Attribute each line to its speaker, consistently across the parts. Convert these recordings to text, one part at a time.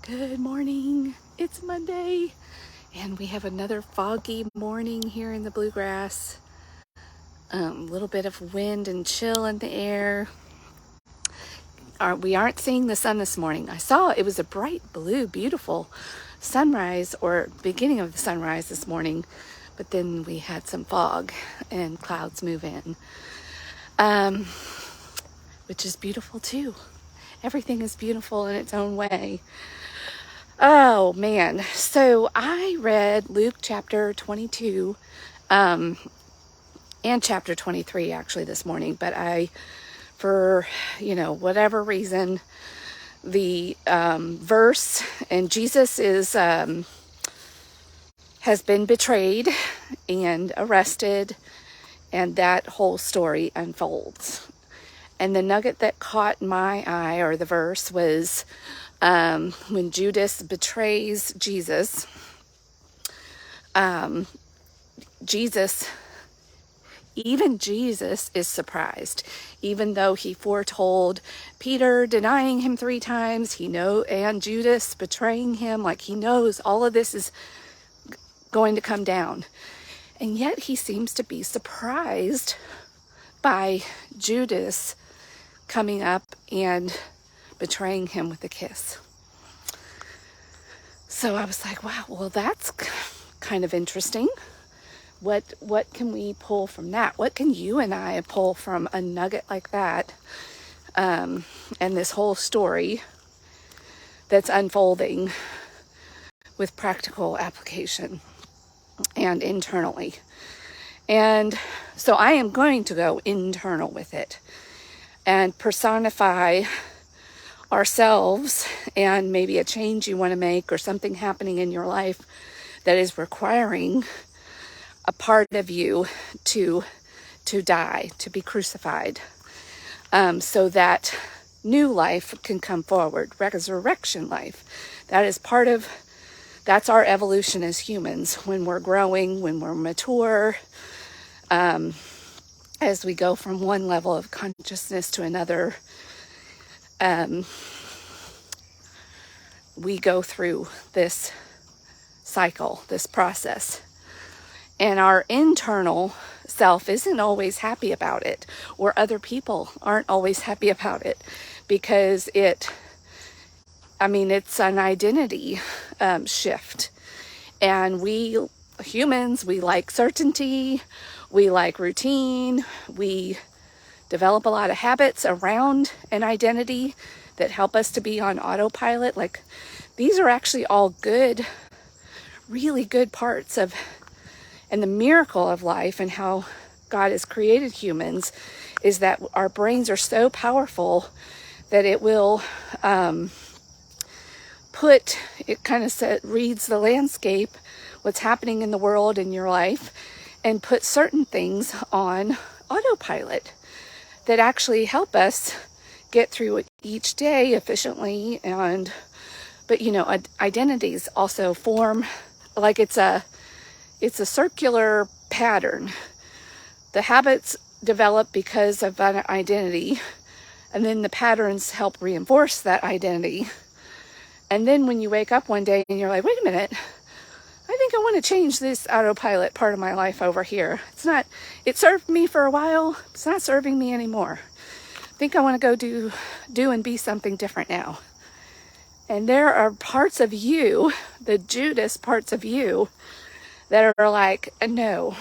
Speaker 1: Good morning. It's Monday and we have another foggy morning here in the bluegrass. A little bit of wind and chill in the air. We aren't seeing the sun this morning. I saw it was a bright blue, beautiful sunrise or beginning of the sunrise this morning, but then we had some fog and clouds move in, which is beautiful too. Everything is beautiful in its own way. Oh man, so I read Luke chapter 22 and chapter 23 actually this morning, but for whatever reason, the verse, and Jesus has been betrayed and arrested, and that whole story unfolds. And the nugget that caught my eye, or the verse, was when Judas betrays Jesus. Even Jesus is surprised, even though he foretold Peter denying him 3 times, and Judas betraying him, like he knows all of this is going to come down. And yet he seems to be surprised by Judas coming up and betraying him with a kiss. So I was like, wow, well, that's kind of interesting. What can we pull from that? What can you and I pull from a nugget like that? And this whole story that's unfolding with practical application and internally. And so I am going to go internal with it and personify ourselves and maybe a change you want to make or something happening in your life that is requiring a part of you to die, to be crucified, so that new life can come forward, resurrection life. That's our evolution as humans, when we're growing, when we're mature, as we go from one level of consciousness to another. We go through this cycle, this process. And our internal self isn't always happy about it, or other people aren't always happy about it, because it's an identity shift. And we humans, we like certainty, we like routine, we develop a lot of habits around an identity that help us to be on autopilot. Like, these are actually all good, really good parts of, and the miracle of life and how God has created humans is that our brains are so powerful that it will reads the landscape, what's happening in the world, in your life, and put certain things on autopilot that actually help us get through each day efficiently. But identities also form, like it's a circular pattern. The habits develop because of an identity, and then the patterns help reinforce that identity. And then when you wake up one day and you're like, wait a minute, I think I want to change this autopilot part of my life over here. It served me for a while, it's not serving me anymore. I think I want to go do and be something different now. And there are parts of you, the Judas parts of you, that are like, no,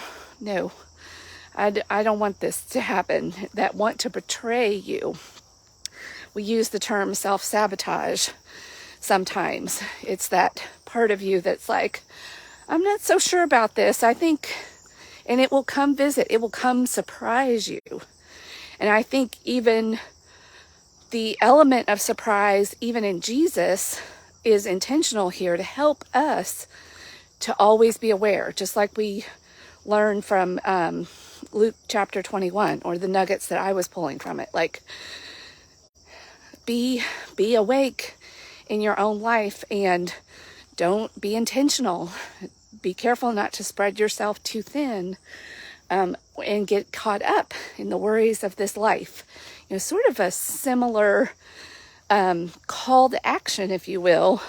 Speaker 1: I don't want this to happen, that want to betray you. We use the term self-sabotage sometimes. It's that part of you that's like, I'm not so sure about this, I think, and it will come visit, it will come surprise you. And I think even the element of surprise, even in Jesus, is intentional here to help us to always be aware, just like we learned from Luke chapter 21, or the nuggets that I was pulling from it. Like, be awake in your own life, and don't be intentional. Be careful not to spread yourself too thin, and get caught up in the worries of this life. Sort of a similar call to action, if you will,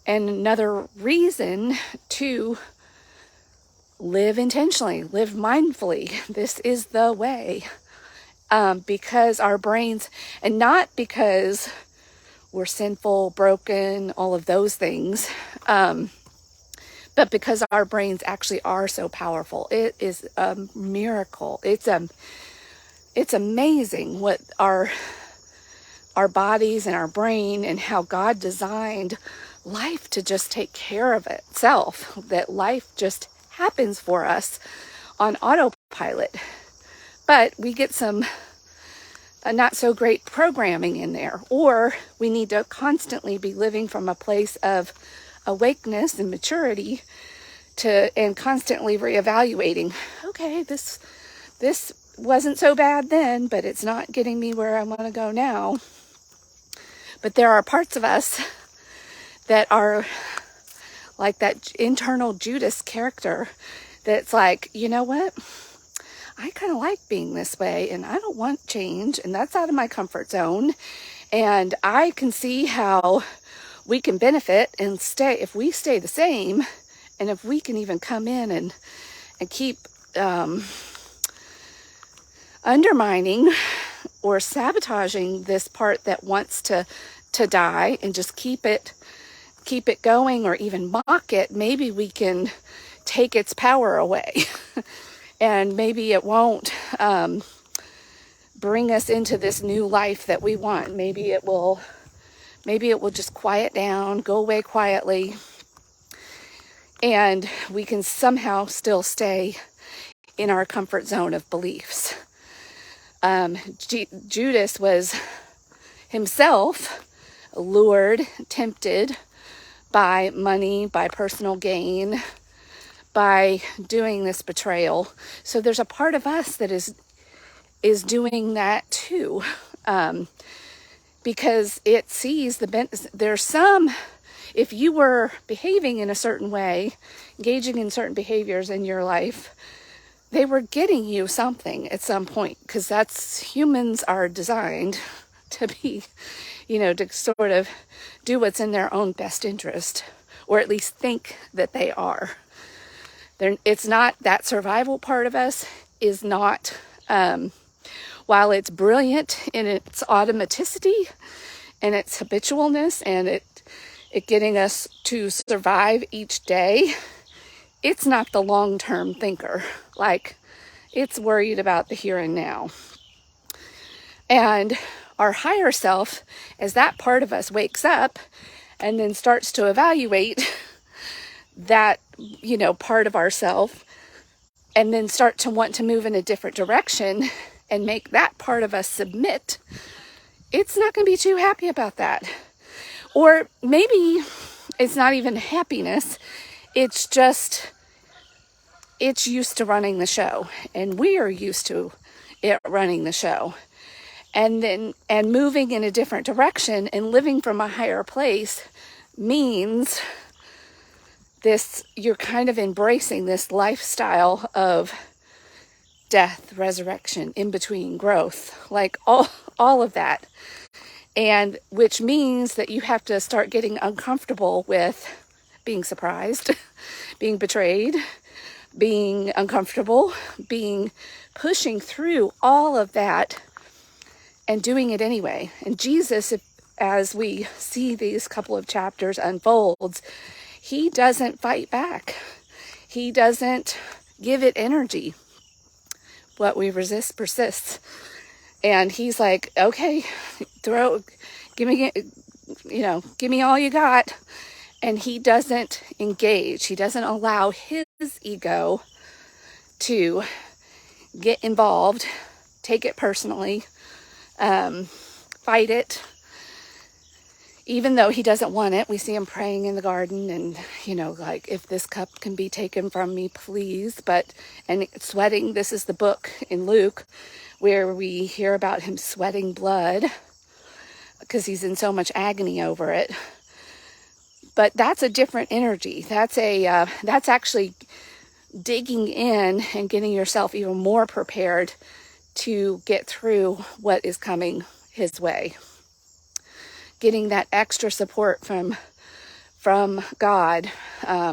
Speaker 1: and another reason to live intentionally, live mindfully. This is the way. Because our brains, and not because we're sinful, broken, all of those things, but because our brains actually are so powerful. It is a miracle. It's amazing what our bodies and our brain and how God designed life to just take care of itself, that life just happens for us on autopilot. But we get some not so great programming in there, or we need to constantly be living from a place of awakeness and maturity and constantly reevaluating. Okay, this wasn't so bad then, but it's not getting me where I want to go now. But there are parts of us that are like that internal Judas character that's like, you know what? I kind of like being this way and I don't want change, and that's out of my comfort zone. And I can see how we can benefit and stay if we stay the same, and if we can even come in and keep undermining or sabotaging this part that wants to die, and just keep it going, or even mock it, maybe we can take its power away. And maybe it won't bring us into this new life that we want. Maybe it will just quiet down, go away quietly, and we can somehow still stay in our comfort zone of beliefs. Judas was himself lured, tempted by money, by personal gain, by doing this betrayal. So there's a part of us that is doing that too, because it sees there's some, if you were behaving in a certain way, engaging in certain behaviors in your life, they were getting you something at some point, because humans are designed to be, to sort of do what's in their own best interest, or at least think that they are. It's not, that survival part of us is not, while it's brilliant in its automaticity and its habitualness and it getting us to survive each day, it's not the long-term thinker. Like, it's worried about the here and now. And our higher self, as that part of us wakes up and then starts to evaluate that, part of ourself, and then start to want to move in a different direction and make that part of us submit, it's not going to be too happy about that. Or maybe it's not even happiness, it's just, it's used to running the show, and we are used to it running the show. And moving in a different direction and living from a higher place means you're kind of embracing this lifestyle of death, resurrection, in between, growth, like all of that. And which means that you have to start getting uncomfortable with being surprised, being betrayed, being uncomfortable, pushing through all of that and doing it anyway. And Jesus, as we see these couple of chapters unfolds, he doesn't fight back. He doesn't give it energy. What we resist persists. And he's like, okay, give me all you got. And he doesn't engage. He doesn't allow his ego to get involved, take it personally, fight it. Even though he doesn't want it, we see him praying in the garden and, like, if this cup can be taken from me, please. And sweating, this is the book in Luke where we hear about him sweating blood because he's in so much agony over it. But that's a different energy. That's actually digging in and getting yourself even more prepared to get through what is coming his way. getting that extra support from God,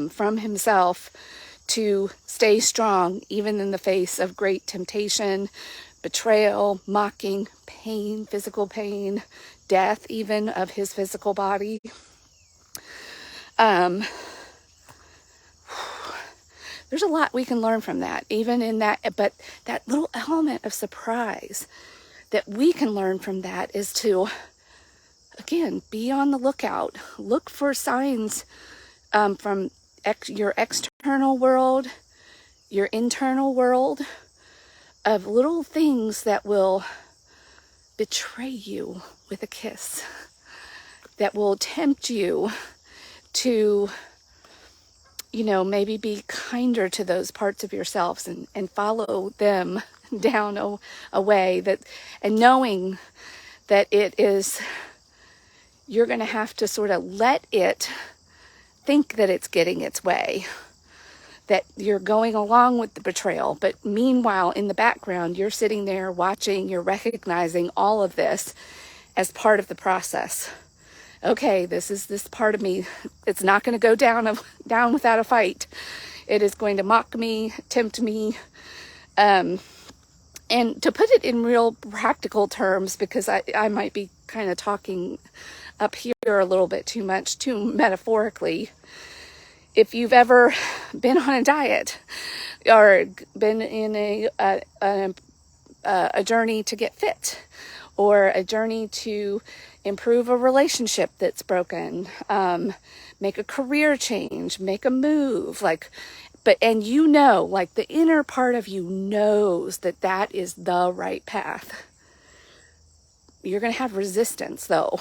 Speaker 1: from himself, to stay strong even in the face of great temptation, betrayal, mocking, pain, physical pain, death even of his physical body. There's a lot we can learn from that, even in that, but that little element of surprise that we can learn from that is to, again, be on the lookout. Look for signs from your external world, your internal world, of little things that will betray you with a kiss, that will tempt you to, maybe be kinder to those parts of yourselves and follow them down a way that, and knowing that you're going to have to sort of let it think that it's getting its way, that you're going along with the betrayal. But meanwhile, in the background, you're sitting there watching, you're recognizing all of this as part of the process. Okay, this is this part of me. It's not going to go down without a fight. It is going to mock me, tempt me. And to put it in real practical terms, because I might be kind of talking up here a little bit too much, too metaphorically. If you've ever been on a diet or been in a journey to get fit, or a journey to improve a relationship that's broken, make a career change, make a move, and the inner part of you knows that is the right path. You're going to have resistance, though,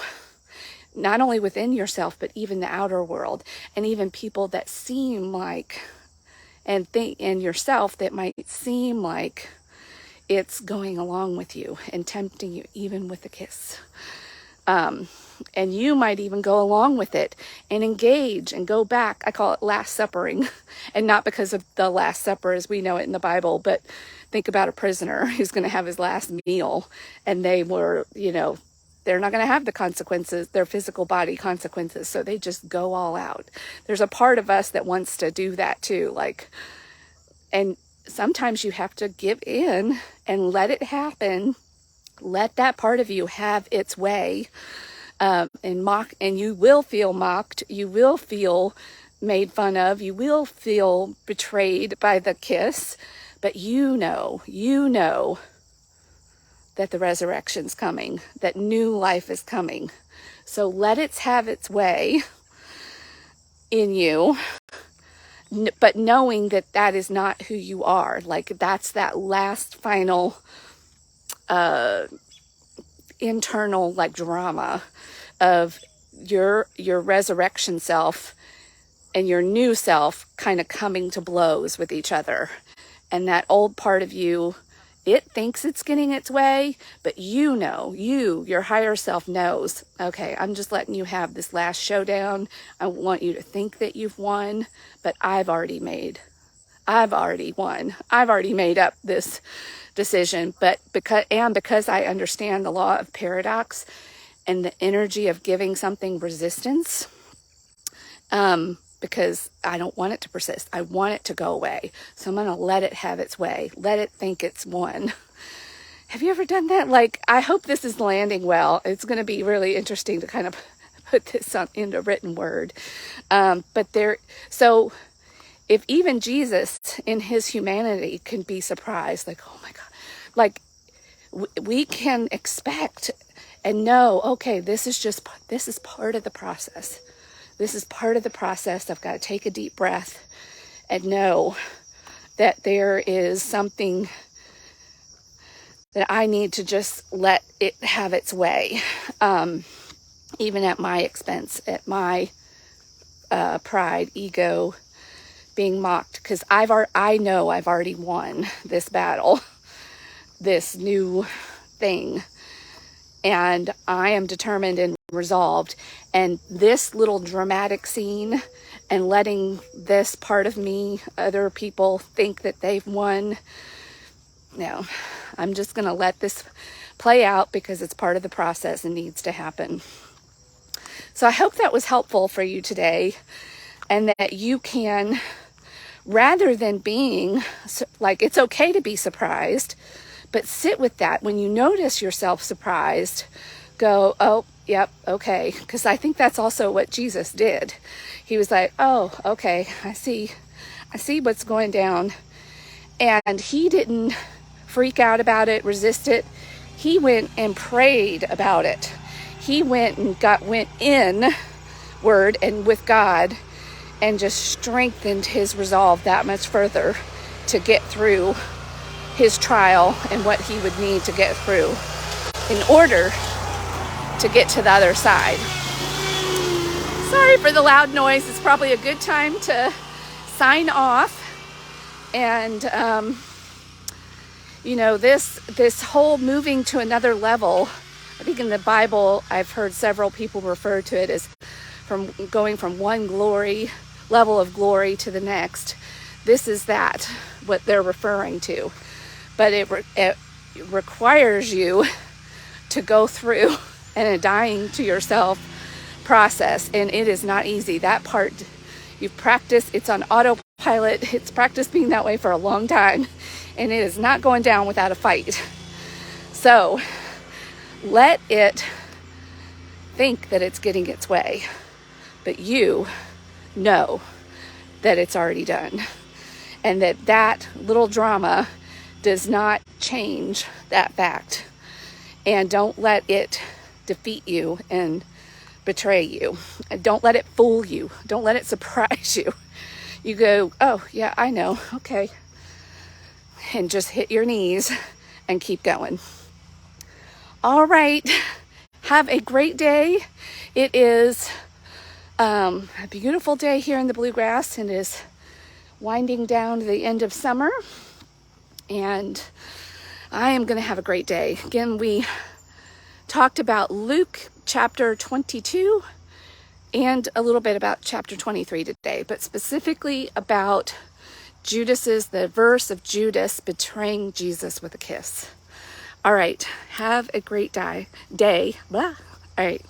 Speaker 1: not only within yourself, but even the outer world, and even people that seem like, and yourself that might seem like it's going along with you and tempting you, even with a kiss. And you might even go along with it and engage and go back. I call it last suppering, and not because of the Last Supper as we know it in the Bible, but think about a prisoner who's going to have his last meal, and they were, they're not going to have the consequences, their physical body consequences, so they just go all out. There's a part of us that wants to do that too, and sometimes you have to give in and let it happen. Let that part of you have its way, and you will feel mocked. You will feel made fun of. You will feel betrayed by the kiss, but you know that the resurrection's coming, that new life is coming. So let it have its way in you, but knowing that is not who you are. That's that last final internal drama of your resurrection self and your new self kind of coming to blows with each other. And that old part of you, it thinks it's getting its way, but your higher self knows, okay, I'm just letting you have this last showdown. I want you to think that you've won, but I've already won. I've already made up this decision. But because I understand the law of paradox and the energy of giving something resistance, because I don't want it to persist. I want it to go away. So I'm going to let it have its way. Let it think it's won. Have you ever done that? I hope this is landing well. It's going to be really interesting to kind of put this into written word. So if even Jesus in his humanity can be surprised, oh my God, we can expect and know, okay, this is part of the process. This is part of the process. I've got to take a deep breath and know that there is something that I need to just let it have its way, even at my expense, at my pride, ego, being mocked, because I know I've already won this battle, this new thing, and I am determined and resolved. And this little dramatic scene and letting this part of me, other people think that they've won, no, I'm just going to let this play out because it's part of the process and needs to happen. So I hope that was helpful for you today, and that you can, rather than being like, it's okay to be surprised, but sit with that. When you notice yourself surprised, go, oh, yep, okay. Because I think that's also what Jesus did. He was like, oh, okay, I see what's going down. And he didn't freak out about it, resist it. He went and prayed about it. He went in word and with God, and just strengthened his resolve that much further to get through his trial and what he would need to get through in order to get to the other side. Sorry for the loud noise. It's probably a good time to sign off. And this whole moving to another level, I think in the Bible I've heard several people refer to it as from going from one level of glory to the next. This is what they're referring to. But it requires you to go through a dying to yourself process, and it is not easy. That part you've practiced, it's on autopilot. It's practiced being that way for a long time, and it is not going down without a fight. So let it think that it's getting its way, but you know that it's already done, and that little drama does not change that fact. And don't let it defeat you and betray you. And don't let it fool you. Don't let it surprise you. You go, oh yeah, I know, okay. And just hit your knees and keep going. All right, have a great day. It is a beautiful day here in the bluegrass, and is winding down to the end of summer. And I am going to have a great day. Again, we talked about Luke chapter 22 and a little bit about chapter 23 today, but specifically about the verse of Judas betraying Jesus with a kiss. All right, have a great day. Blah. All right.